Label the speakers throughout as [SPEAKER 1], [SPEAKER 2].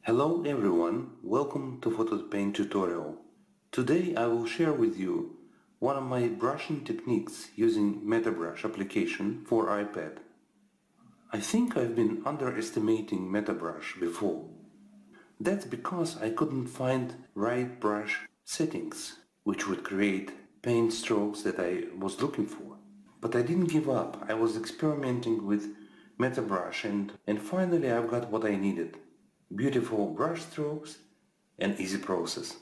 [SPEAKER 1] Hello everyone, welcome to Photo Paint tutorial. Today I will share with you one of my brushing techniques using Metabrush application for iPad. I think I've been underestimating Metabrush before. That's because I couldn't find right brush settings which would create paint strokes that I was looking for. But I didn't give up. I was experimenting with Metabrush and finally I've got what I needed. Beautiful brush strokes and easy process.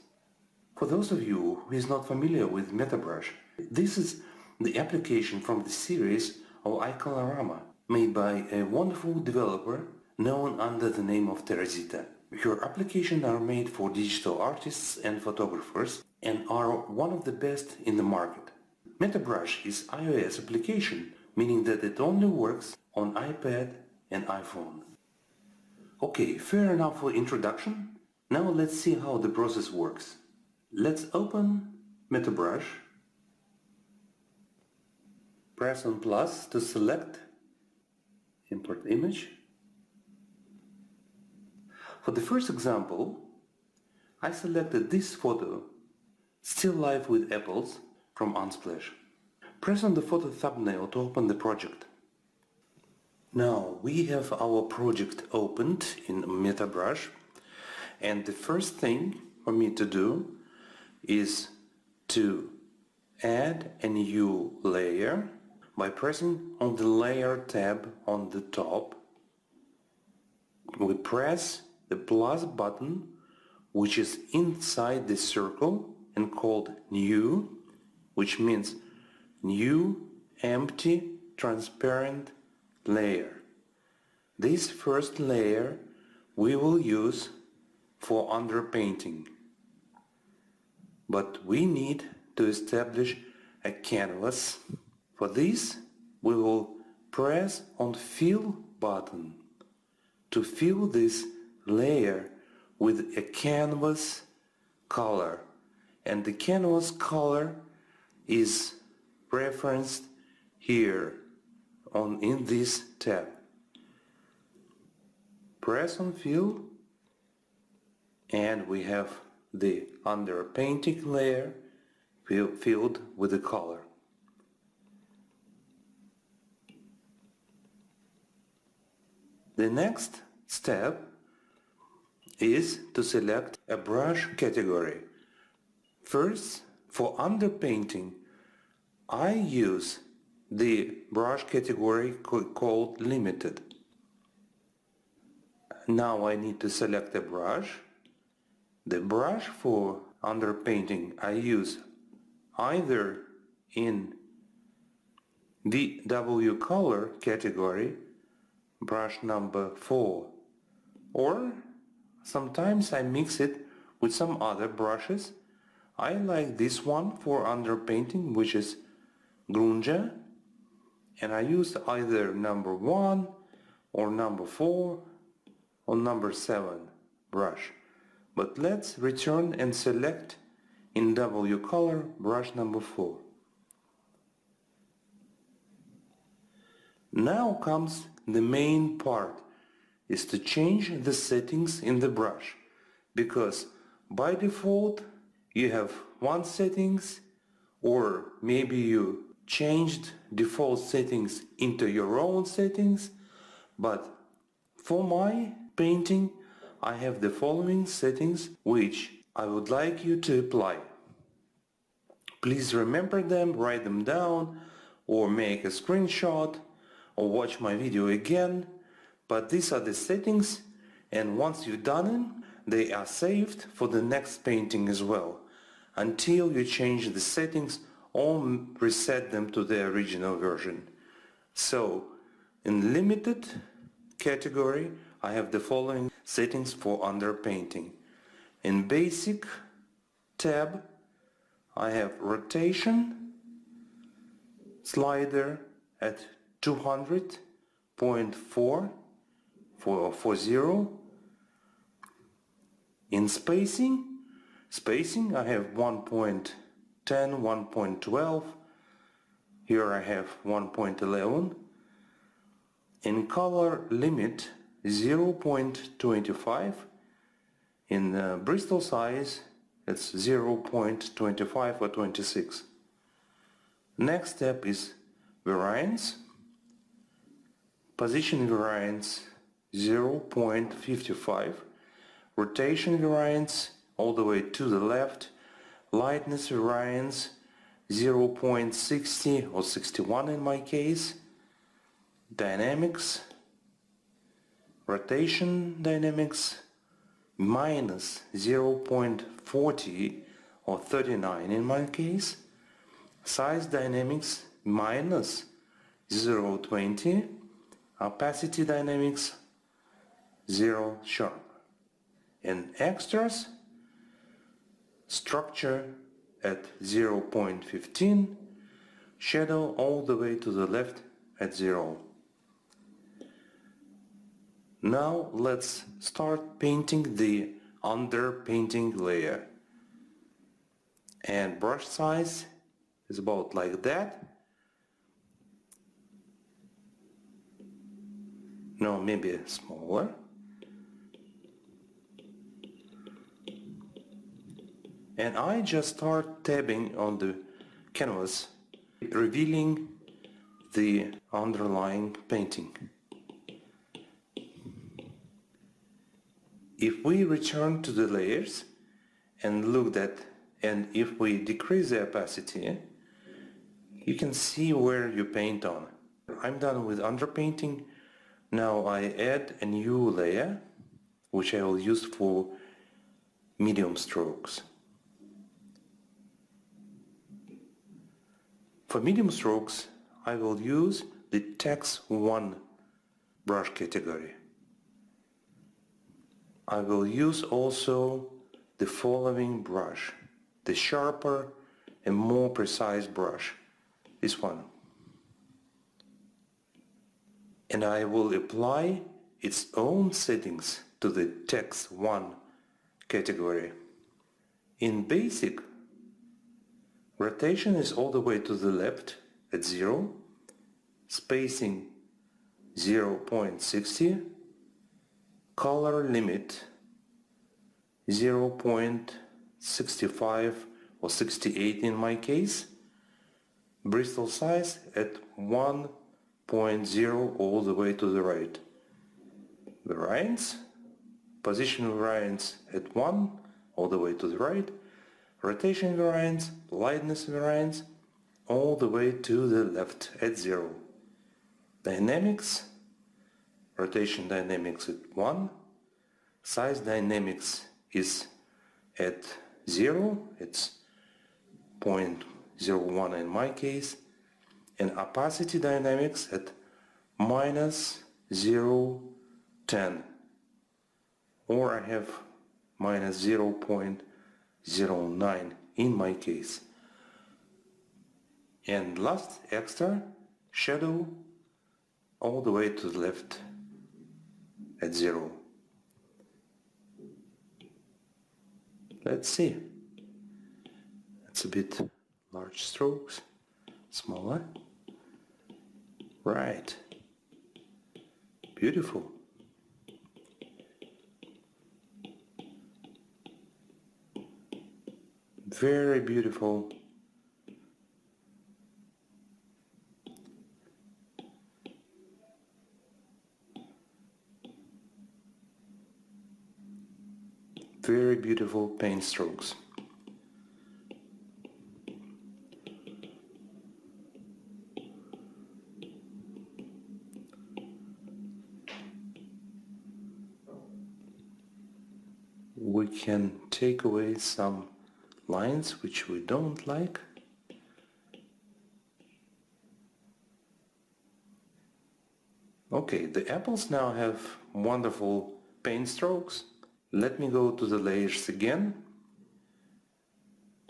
[SPEAKER 1] For those of you who is not familiar with Metabrush, this is the application from the series of iColorama made by a wonderful developer known under the name of Terazita. Her applications are made for digital artists and photographers and are one of the best in the market. Metabrush is iOS application, meaning that it only works on iPad and iPhone. Okay, fair enough for introduction. Now let's see how the process works. Let's open Metabrush. Press on plus to select import image. For the first example, I selected this photo, still life with apples, from Unsplash. Press on the photo thumbnail to open the project. Now we have our project opened in Metabrush, and the first thing for me to do is to add a new layer by pressing on the layer tab on the top. We press the plus button which is inside the circle and called new, which means new empty transparent layer. This first layer we will use for underpainting, but we need to establish a canvas. For this we will press on fill button to fill this layer with a canvas color, and the canvas color is referenced here in this tab. Press on fill and we have the underpainting layer filled with the color. The next step is to select a brush category. First, for underpainting, I use the brush category called limited. Now I need to select a brush. The brush for underpainting I use either in VW color category, brush number 4, or sometimes I mix it with some other brushes. I like this one for underpainting, which is Grunge, and I use either number 1 or number 4 or number 7 brush. But let's return and select in W color brush number 4. Now comes the main part, is to change the settings in the brush, because by default you have one settings, or maybe you changed default settings into your own settings, but for my painting I have the following settings which I would like you to apply. Please remember them, write them down, or make a screenshot, or watch my video again. But these are the settings, and once you've done them, they are saved for the next painting as well, until you change the settings or reset them to the original version. So in limited category I have the following settings for underpainting. In basic tab I have rotation slider at 200.4 for 0. In spacing I have 1.10, 1.12. Here I have 1.11. In color limit 0.25 In Bristol size, it's 0.25 or 26. Next step is variance. Position variance 0.55. Rotation variance all the way to the left. Lightness variance 0.60 or 61 in my case. Dynamics. Rotation dynamics minus 0.40 or 39 in my case. Size dynamics minus 0.20. Opacity dynamics 0 sharp. And extras, structure at 0.15, shadow all the way to the left at 0. Now let's start painting the underpainting layer. And brush size is about like that. No, maybe smaller. And I just start tabbing on the canvas, revealing the underlying painting. If we return to the layers and look at, and if we decrease the opacity, you can see where you paint on. I'm done with underpainting. Now I add a new layer, which I will use for medium strokes. For medium strokes, I will use the Text 1 brush category. I will use also the following brush, the sharper and more precise brush, this one. And I will apply its own settings to the Text 1 category. In basic, rotation is all the way to the left at 0, spacing 0.60, color limit 0.65 or 68 in my case, Bristol size at 1.0 all the way to the right. Variance, position variance at 1 all the way to the right, rotation variance, lightness variance all the way to the left at 0. Dynamics, rotation dynamics at 1, size dynamics is at 0, it's 0.01 in my case, and opacity dynamics at minus 0.10, or I have minus 0.09 in my case. And last extra, shadow all the way to the left at 0. Let's see. It's a bit large strokes, smaller. Right. Beautiful. Very beautiful. Very beautiful paint strokes. We can take away some lines which we don't like. Okay, the apples now have wonderful paint strokes. Let me go to the layers again.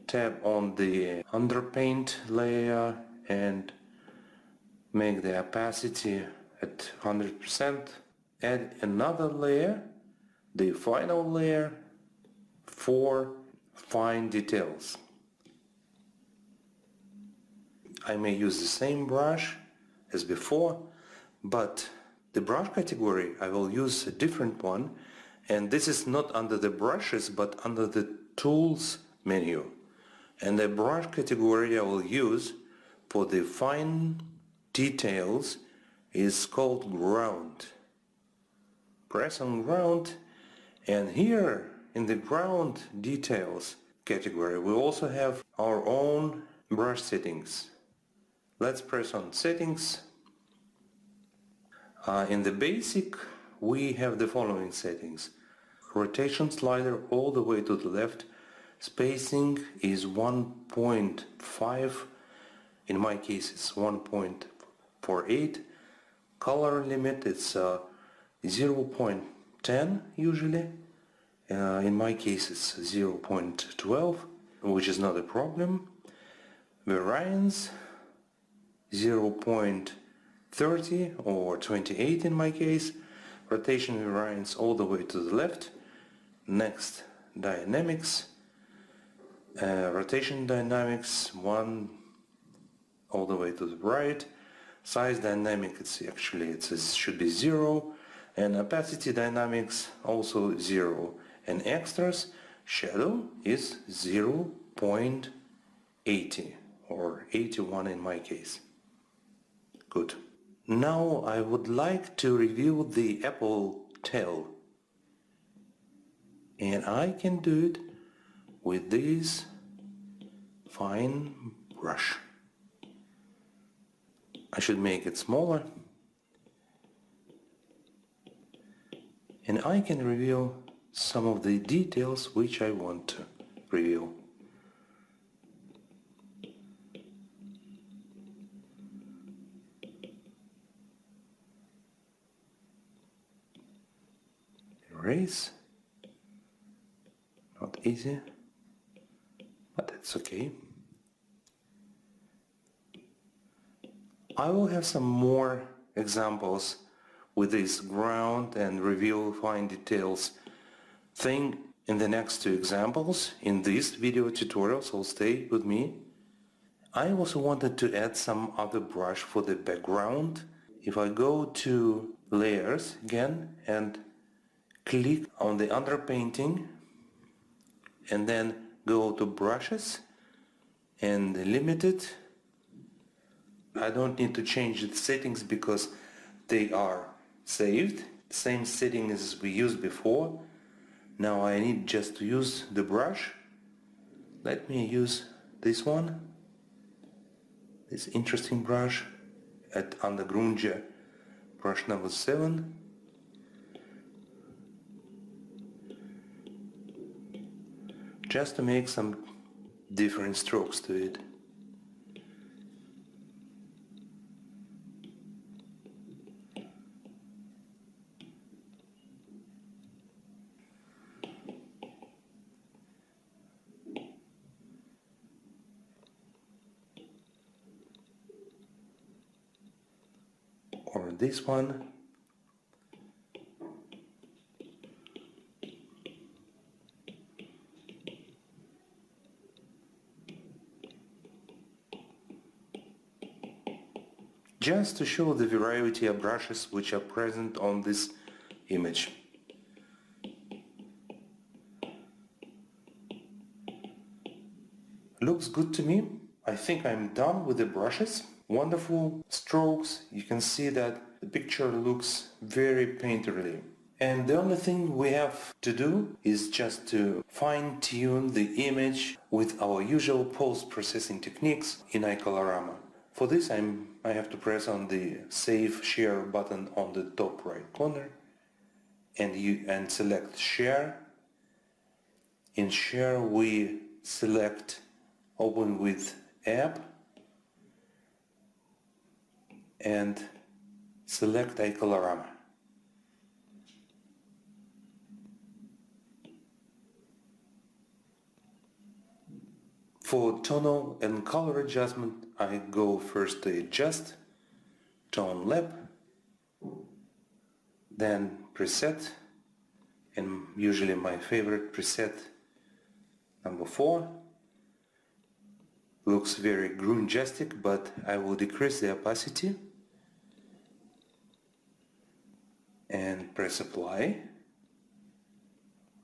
[SPEAKER 1] Tab on the underpaint layer and make the opacity at 100%. Add another layer, the final layer, for fine details. I may use the same brush as before, but the brush category I will use a different one, And this is not under the brushes but under the tools menu. And the brush category I will use for the fine details is called ground. Press on ground, and here in the ground details category we also have our own brush settings. Let's press on settings. In the basic we have the following settings. Rotation slider all the way to the left. Spacing is 1.5, in my case it's 1.48. Color limit is 0.10 usually. In my case it's 0.12, which is not a problem. Variance 0.30 or 28 in my case. Rotation variance all the way to the left. Next, dynamics. Rotation dynamics 1 all the way to the right. Size dynamic should be 0, and opacity dynamics also 0. And extras shadow is 0.80 or 81 in my case. Good. Now I would like to review the Apple tail, and I can do it with this fine brush. I should make it smaller, and I can reveal some of the details which I want to reveal. Erase. Not easy, but it's okay. I will have some more examples with this ground and reveal fine details thing in the next two examples in this video tutorial, so stay with me. I also wanted to add some other brush for the background. If I go to layers again and click on the underpainting and then go to brushes and limit it. I don't need to change the settings because they are saved. Same setting as we used before. Now I need just to use the brush. Let me use this one. This interesting brush at Undergrunge, brush number 7. Just to make some different strokes to it. Or this one. Just to show the variety of brushes which are present on this image. Looks good to me. I think I'm done with the brushes. Wonderful strokes. You can see that the picture looks very painterly. And the only thing we have to do is just to fine-tune the image with our usual post-processing techniques in iColorama. For this I have to press on the Save Share button on the top right corner and select Share. In Share we select Open with App and select iColorama. For tonal and color adjustment, I go first to Adjust, Tone Lab, then Preset, and usually my favorite preset, number 4. Looks very grungistic, but I will decrease the opacity and press Apply.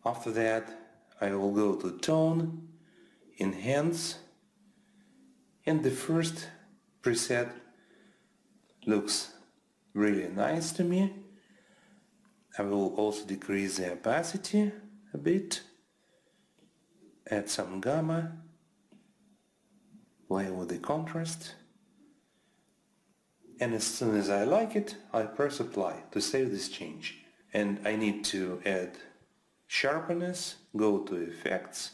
[SPEAKER 1] After that I will go to Tone, Enhance, and the first preset looks really nice to me. I will also decrease the opacity a bit, add some gamma, play with the contrast, and as soon as I like it, I press apply to save this change. And I need to add sharpness, go to effects,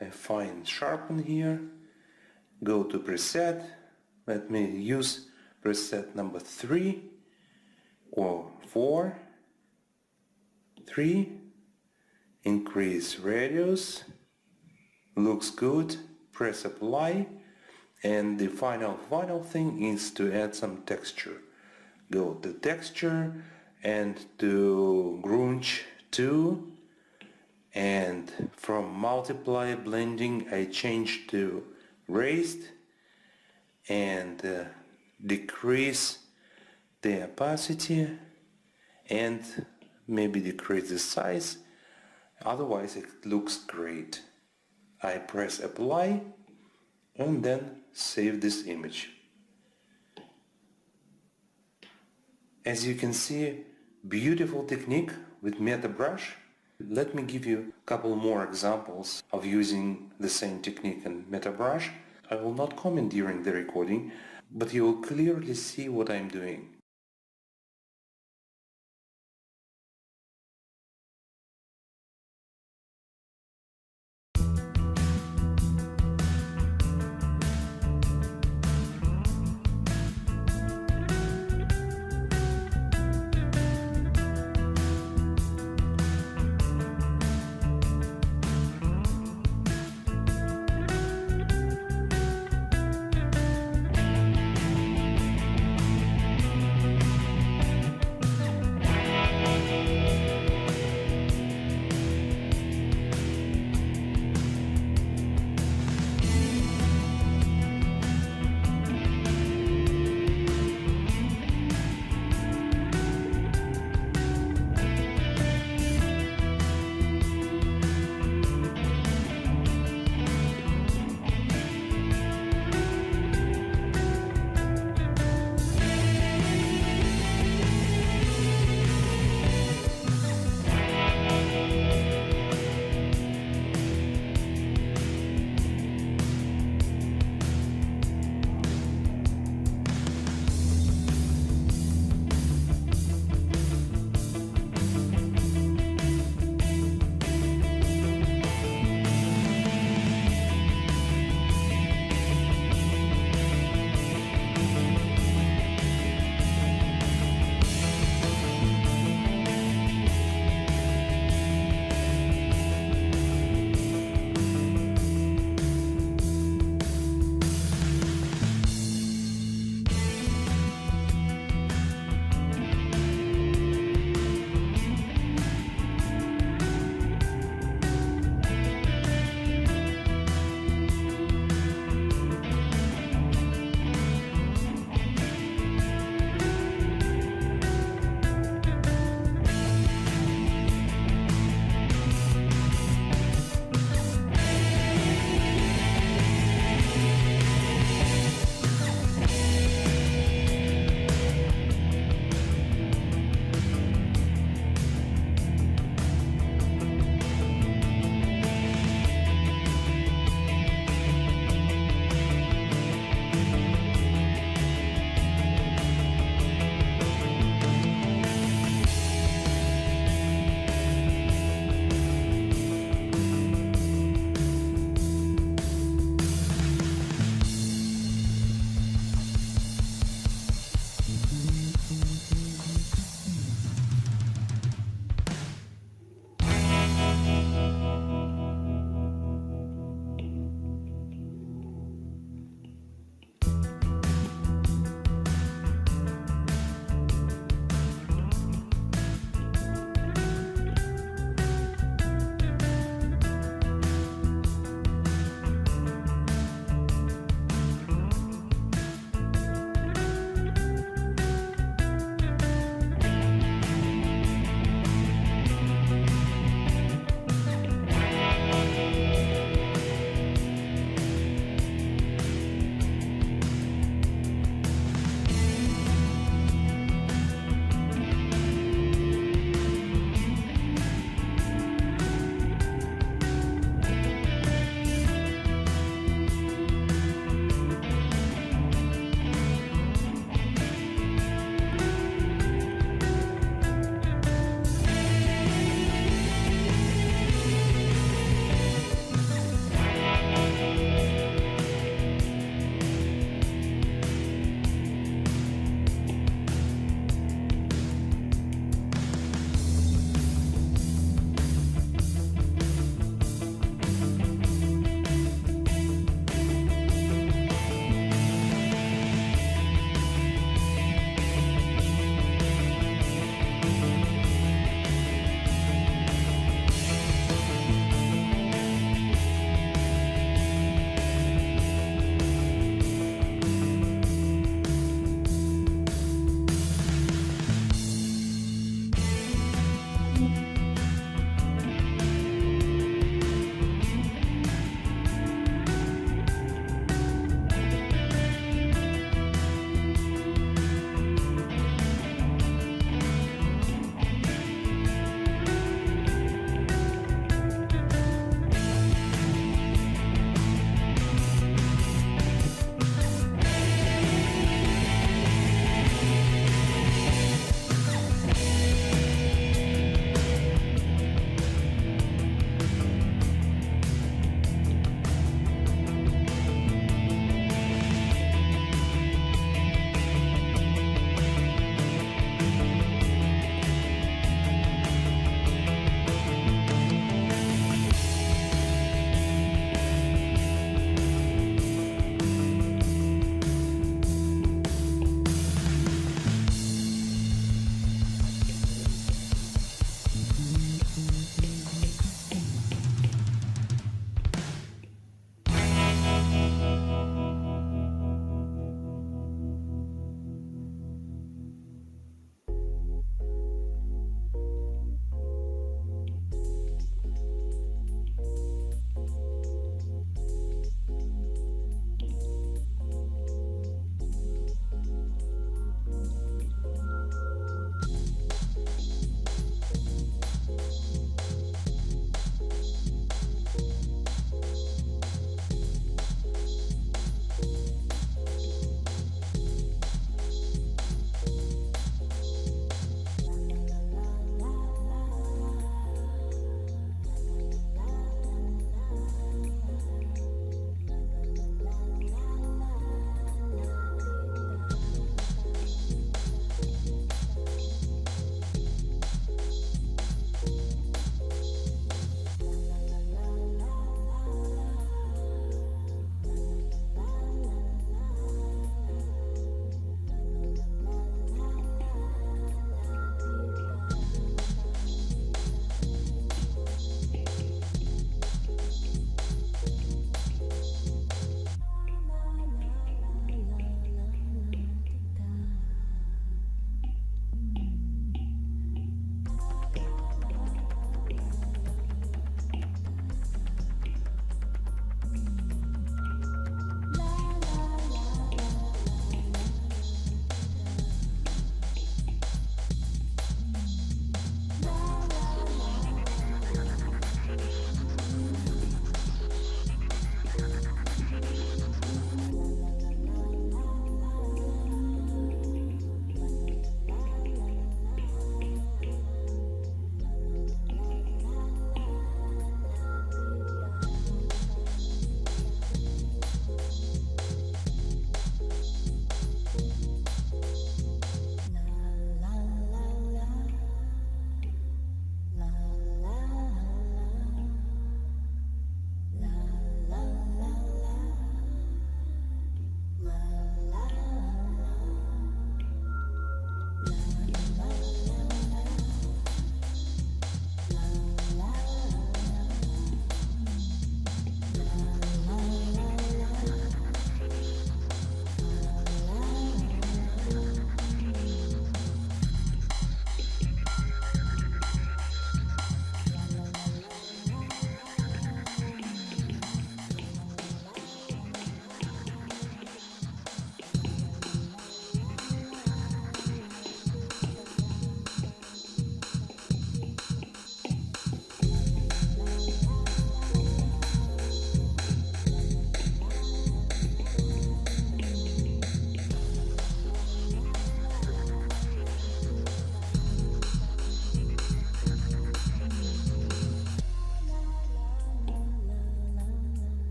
[SPEAKER 1] I find sharpen here, go to preset, let me use preset number 3 or 4, 3, increase radius, looks good, press apply, and the final thing is to add some texture. Go to texture and to grunge 2, and from multiply blending I change to raised and decrease the opacity and maybe decrease the size, otherwise it looks great. I press apply and then save this image. As you can see, beautiful technique with Metabrush. Let me give you a couple more examples of using the same technique in Metabrush. I will not comment during the recording, but you will clearly see what I'm doing.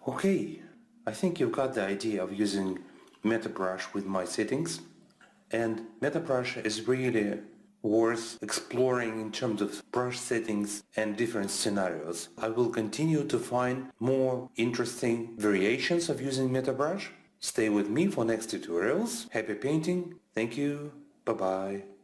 [SPEAKER 1] Okay, I think you've got the idea of using Metabrush with my settings, and Metabrush is really worth exploring in terms of brush settings and different scenarios. I will continue to find more interesting variations of using Metabrush. Stay with me for next tutorials. Happy painting. Thank you. Bye-bye.